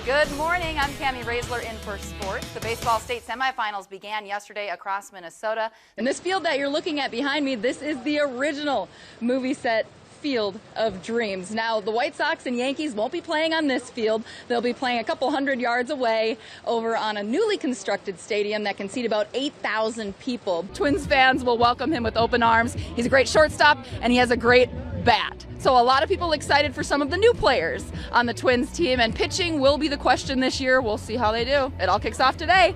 Good morning, I'm Kamie Roesler in for sports. The baseball state semifinals began yesterday across Minnesota. And this field that you're looking at behind me, this is the original movie set Field of Dreams. Now, the White Sox and Yankees won't be playing on this field. They'll be playing a couple hundred yards away over on a newly constructed stadium that can seat about 8,000 people. Twins fans will welcome him with open arms. He's a great shortstop, and he has a great bat. So a lot of people excited for some of the new players on the Twins team, and pitching will be the question this year. We'll see how they do. It all kicks off today.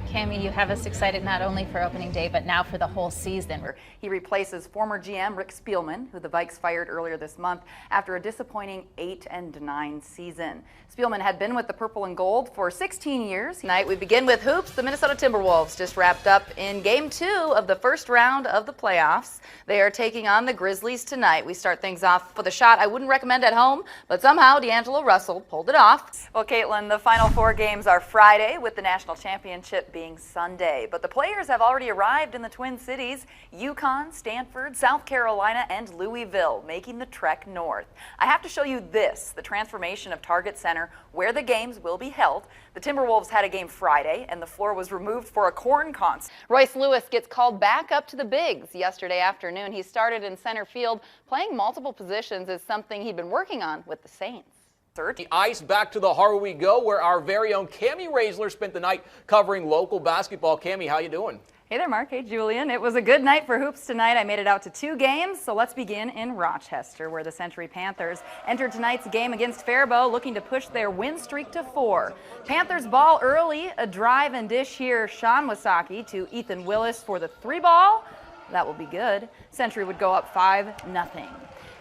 Kamie, you have us excited not only for opening day, but now for the whole season. He replaces former GM Rick Spielman, who the Vikes fired earlier this month after a disappointing 8-9 season. Spielman had been with the Purple and Gold for 16 years. Tonight we begin with hoops. The Minnesota Timberwolves just wrapped up in Game 2 of the first round of the playoffs. They are taking on the Grizzlies tonight. We start things off with a shot I wouldn't recommend at home, but somehow D'Angelo Russell pulled it off. Well, Caitlin, the final 4 games are Friday, with the national championship being Sunday. But the players have already arrived in the Twin Cities: UConn, Stanford, South Carolina, and Louisville, making the trek north. I have to show you this, the transformation of Target Center, where the games will be held. The Timberwolves had a game Friday, and the floor was removed for a corn concert. Royce Lewis gets called back up to the bigs yesterday afternoon. He started in center field. Playing multiple positions is something he'd been working on with the Saints. The ice back to the Harbor we go, where our very own Kamie Roesler spent the night covering local basketball. Kamie, how you doing? Hey there, Mark. Hey, Julian. It was a good night for hoops tonight. I made it out to 2 games, so let's begin in Rochester, where the Century Panthers entered tonight's game against Faribault, looking to push their win streak to 4. Panthers ball early, a drive and dish here. Sean Wasaki to Ethan Willis for the 3 ball. That will be good. Century would go up 5-0.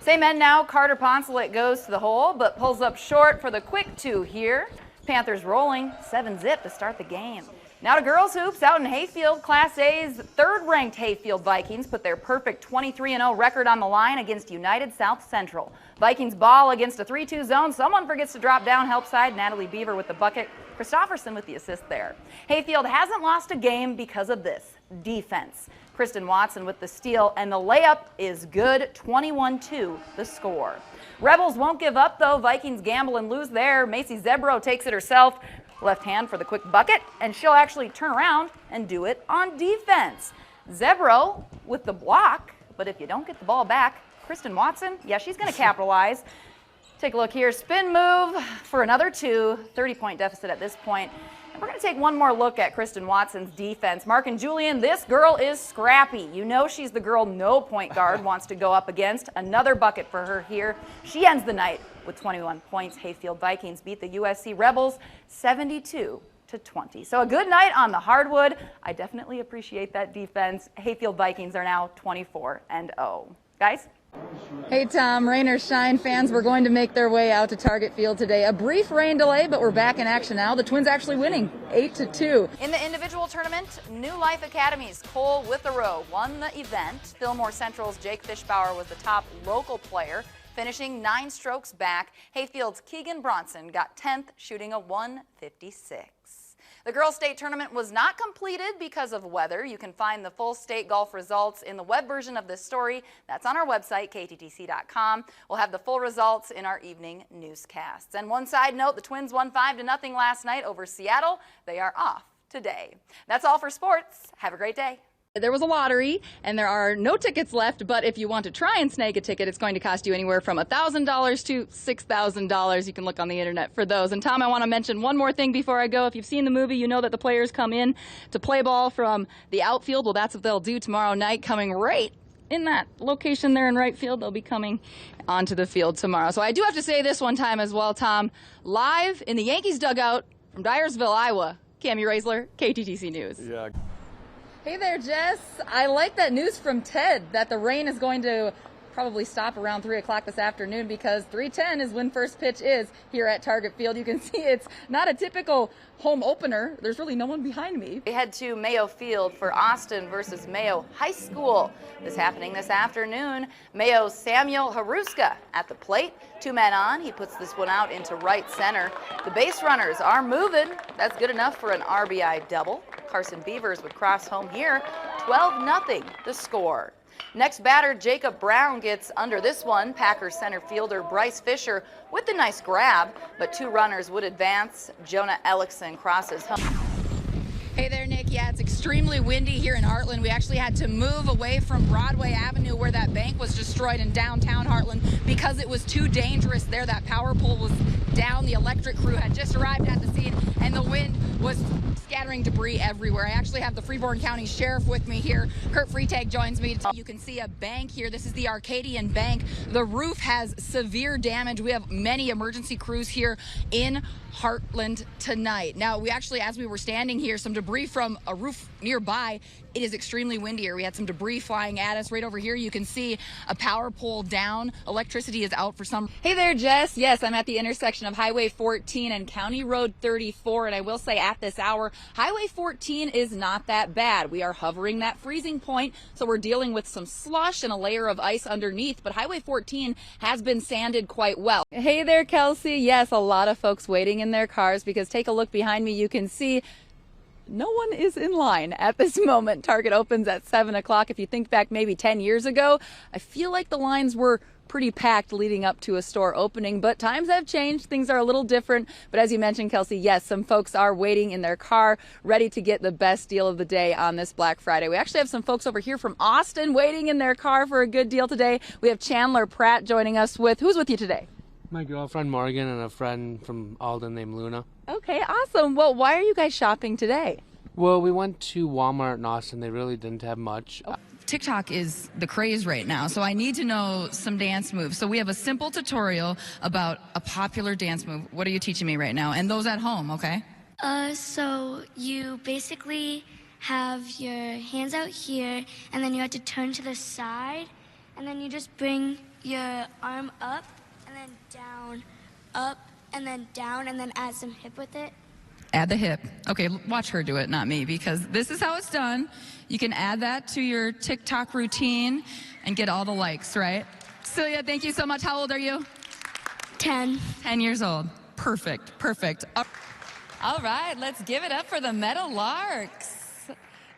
Same end now. Carter Poncelet goes to the hole, but pulls up short for the quick 2 here. Panthers rolling 7-zip to start the game. Now to girls hoops out in Hayfield. Class A's 3rd-ranked Hayfield Vikings put their perfect 23-0 record on the line against United South Central. Vikings ball against a 3-2 zone. Someone forgets to drop down help side. Natalie Beaver with the bucket. Christofferson with the assist there. Hayfield hasn't lost a game because of this defense. Kristen Watson with the steal, and the layup is good. 21-2 the score. Rebels won't give up, though. Vikings gamble and lose there. Macy Zebro takes it herself. Left hand for the quick bucket, and she'll actually turn around and do it on defense. Zebro with the block, but if you don't get the ball back, Kristen Watson, yeah, she's going to capitalize. Take a look here. Spin move for another 2. 30-point deficit at this point. And we're going to take one more look at Kristen Watson's defense. Mark and Julian, this girl is scrappy. You know she's the girl no point guard wants to go up against. Another bucket for her here. She ends the night with 21 points. Hayfield Vikings beat the USC Rebels 72-20. So a good night on the hardwood. I definitely appreciate that defense. Hayfield Vikings are now 24-0. Guys? Hey Tom, rain or shine fans, we're going to make their way out to Target Field today. A brief rain delay, but we're back in action now. The Twins actually winning 8-2. In the individual tournament, New Life Academy's Cole Withrow won the event. Fillmore Central's Jake Fischbauer was the top local player, finishing 9 strokes back. Hayfield's Keegan Bronson got 10th, shooting a 156. The girls' state tournament was not completed because of weather. You can find the full state golf results in the web version of this story. That's on our website, KTTC.com. We'll have the full results in our evening newscasts. And one side note, the Twins won 5-0 last night over Seattle. They are off today. That's all for sports. Have a great day. There was a lottery, and there are no tickets left, but if you want to try and snag a ticket, it's going to cost you anywhere from $1,000 to $6,000. You can look on the internet for those. And Tom, I want to mention one more thing before I go. If you've seen the movie, you know that the players come in to play ball from the outfield. Well, that's what they'll do tomorrow night, coming right in that location there in right field. They'll be coming onto the field tomorrow. So I do have to say this one time as well, Tom. Live in the Yankees dugout from Dyersville, Iowa, Kamie Roesler, KTTC News. Yeah. Hey there, Jess. I like that news from Ted that the rain is going to probably stop around 3 o'clock this afternoon, because 3:10 is when first pitch is here at Target Field. You can see it's not a typical home opener. There's really no one behind me. We head to Mayo Field for Austin versus Mayo High School. This happening this afternoon. Mayo's Samuel Haruska at the plate. 2 men on. He puts this one out into right center. The base runners are moving. That's good enough for an RBI double. Carson Beavers would cross home here. 12-0 the score. Next batter, Jacob Brown gets under this one. Packers center fielder Bryce Fisher with the nice grab, but 2 runners would advance. Jonah Ellickson crosses home. Hey there, Nick. Yeah, it's extremely windy here in Heartland. We actually had to move away from Broadway Avenue where that bank was destroyed in downtown Heartland because it was too dangerous there. That power pole was down. The electric crew had just arrived at the scene, and the wind was scattering debris everywhere. I actually have the Freeborn County Sheriff with me here. Kurt Freitag joins me. You can see a bank here. This is the Arcadian Bank. The roof has severe damage. We have many emergency crews here in Heartland tonight. Now, we actually, as we were standing here, some debris from a roof nearby. It is extremely windy here. We had some debris flying at us. Right over here, you can see a power pole down. Electricity is out for some. Hey there, Jess. Yes, I'm at the intersection of Highway 14 and County Road 34, and I will say at this hour, Highway 14 is not that bad. We are hovering that freezing point, so we're dealing with some slush and a layer of ice underneath, but Highway 14 has been sanded quite well. Hey there, Kelsey. Yes, a lot of folks waiting in their cars because take a look behind me. You can see no one is in line at this moment. Target opens at 7 o'clock. If you think back maybe 10 years ago, I feel like the lines were pretty packed leading up to a store opening, but times have changed. Things are a little different. But as you mentioned, Kelsey, yes, some folks are waiting in their car, ready to get the best deal of the day on this Black Friday. We actually have some folks over here from Austin waiting in their car for a good deal today. We have Chandler Pratt joining us who's with you today? My girlfriend Morgan and a friend from Alden named Luna. Okay, awesome. Well, why are you guys shopping today? Well, we went to Walmart in Austin. They really didn't have much. TikTok is the craze right now, so I need to know some dance moves. So we have a simple tutorial about a popular dance move. What are you teaching me right now? And those at home, okay? So you basically have your hands out here, and then you have to turn to the side, and then you just bring your arm up, and then down, up, and then down, and then add some hip with it. Add the hip. Okay, watch her do it, not me, because this is how it's done. You can add that to your TikTok routine and get all the likes, right? Celia, thank you so much. How old are you? 10. 10 years old. Perfect, perfect. All right, let's give it up for the Meadowlarks.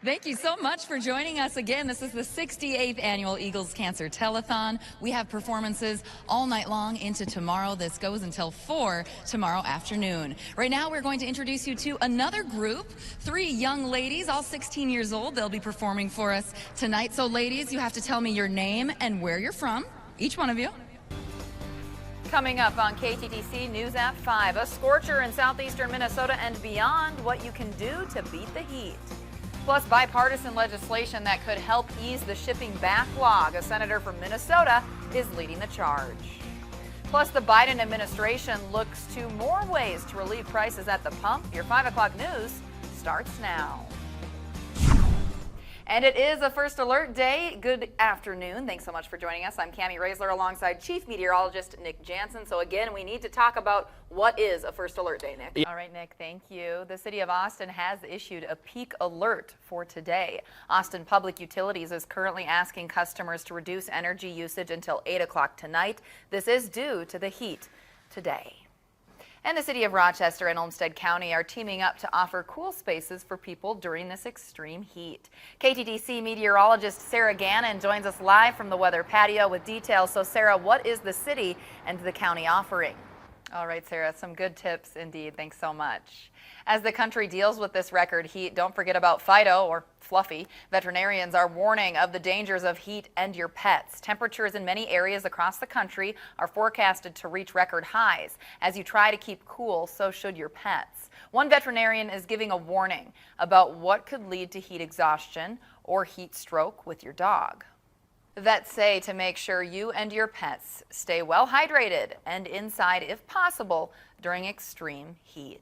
Thank you so much for joining us again. This is the 68th annual Eagles Cancer Telethon. We have performances all night long into tomorrow. This goes until 4 tomorrow afternoon. Right now, we're going to introduce you to another group, 3 young ladies, all 16 years old. They'll be performing for us tonight. So ladies, you have to tell me your name and where you're from, each one of you. Coming up on KTTC News at 5, a scorcher in southeastern Minnesota and beyond, what you can do to beat the heat. Plus, bipartisan legislation that could help ease the shipping backlog. A senator from Minnesota is leading the charge. Plus, the Biden administration looks to more ways to relieve prices at the pump. Your 5 o'clock news starts now. And it is a First Alert Day. Good afternoon. Thanks so much for joining us. I'm Kamie Roesler alongside Chief Meteorologist Nick Jansen. So again, we need to talk about what is a First Alert Day, Nick. All right, Nick, thank you. The city of Austin has issued a peak alert for today. Austin Public Utilities is currently asking customers to reduce energy usage until 8 o'clock tonight. This is due to the heat today. And the city of Rochester and Olmsted County are teaming up to offer cool spaces for people during this extreme heat. KTTC meteorologist Sarah Gannon joins us live from the weather patio with details. So Sarah, what is the city and the county offering? All right, Sarah, some good tips indeed. Thanks so much. As the country deals with this record heat, don't forget about Fido, or Fluffy. Veterinarians are warning of the dangers of heat and your pets. Temperatures in many areas across the country are forecasted to reach record highs. As you try to keep cool, so should your pets. One veterinarian is giving a warning about what could lead to heat exhaustion or heat stroke with your dog. Vets say to make sure you and your pets stay well hydrated and inside if possible during extreme heat.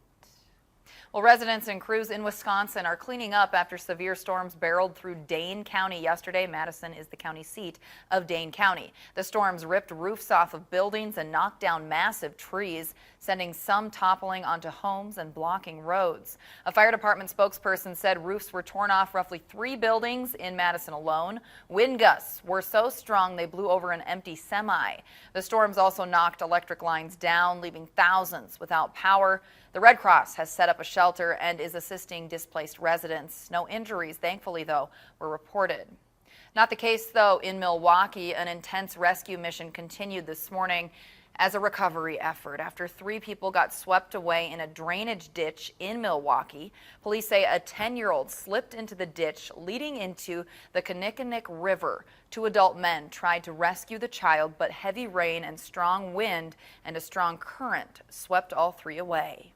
Well, residents and crews in Wisconsin are cleaning up after severe storms barreled through Dane County yesterday. Madison is the county seat of Dane County. The storms ripped roofs off of buildings and knocked down massive trees, sending some toppling onto homes and blocking roads. A fire department spokesperson said roofs were torn off roughly 3 buildings in Madison alone. Wind gusts were so strong they blew over an empty semi. The storms also knocked electric lines down, leaving thousands without power. The Red Cross has set up a shelter and is assisting displaced residents. No injuries, thankfully, though, were reported. Not the case, though, in Milwaukee. An intense rescue mission continued this morning as a recovery effort after 3 people got swept away in a drainage ditch in Milwaukee. Police say a 10-year-old slipped into the ditch leading into the Kinnickinnick River. 2 adult men tried to rescue the child, but heavy rain and strong wind and a strong current swept all 3 away.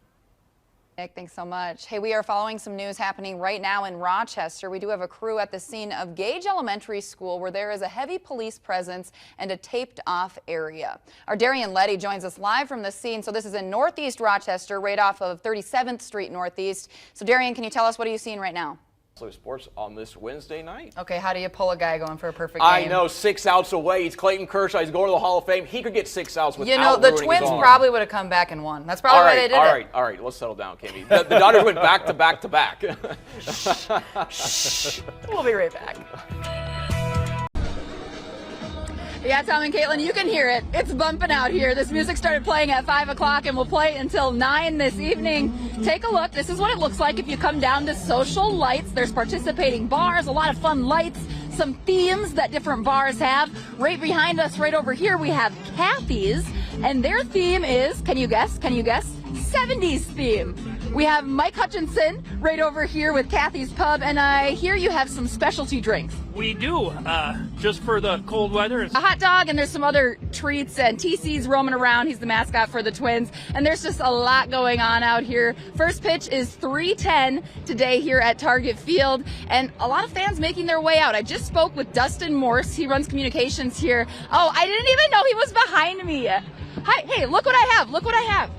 Nick, thanks so much. Hey, we are following some news happening right now in Rochester. We do have a crew at the scene of Gage Elementary School where there is a heavy police presence and a taped off area. Our Darian Letty joins us live from the scene. So this is in Northeast Rochester, right off of 37th Street Northeast. So Darian, can you tell us what are you seeing right now? Sports on this Wednesday night. Okay, how do you pull a guy going for a perfect game? I know, 6 outs away. He's Clayton Kershaw. He's going to the Hall of Fame. He could get 6 outs without You know, the ruining Twins his arm. probably would have come back and won. That's probably why they did it. All right. Let's settle down, Kamie. The Dodgers went back to back to back. We'll be right back. Yeah, Tom and Caitlin, you can hear it. It's bumping out here. This music started playing at 5 o'clock and will play until 9 this evening. Take a look. This is what it looks like if you come down to Social Lights. There's participating bars, a lot of fun lights, some themes that different bars have. Right behind us, right over here, we have Kathy's, and their theme is, can you guess? 70s theme. We have Mike Hutchinson right over here with Kathy's Pub, and I hear you have some specialty drinks. We do, just for the cold weather. A hot dog, and there's some other treats, and TC's roaming around. He's the mascot for the Twins, and there's just a lot going on out here. First pitch is 3:10 today here at Target Field, and a lot of fans making their way out. I just spoke with Dustin Morse. He runs communications here. Oh, I didn't even know he was behind me. Hi, hey, look what I have. Look what I have.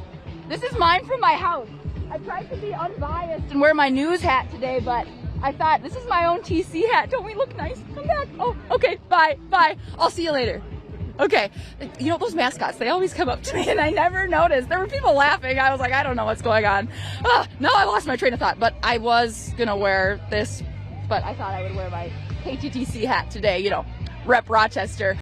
This is mine from my house. I tried to be unbiased and wear my news hat today, but I thought, this is my own TC hat. Don't we look nice? Come back. Oh, okay, bye. I'll see you later. Okay. You know, those mascots, they always come up to me and I never noticed. There were people laughing. I was like, I don't know what's going on. No, I lost my train of thought, but I was going to wear this, but I thought I would wear my KTTC hat today, you know, rep Rochester.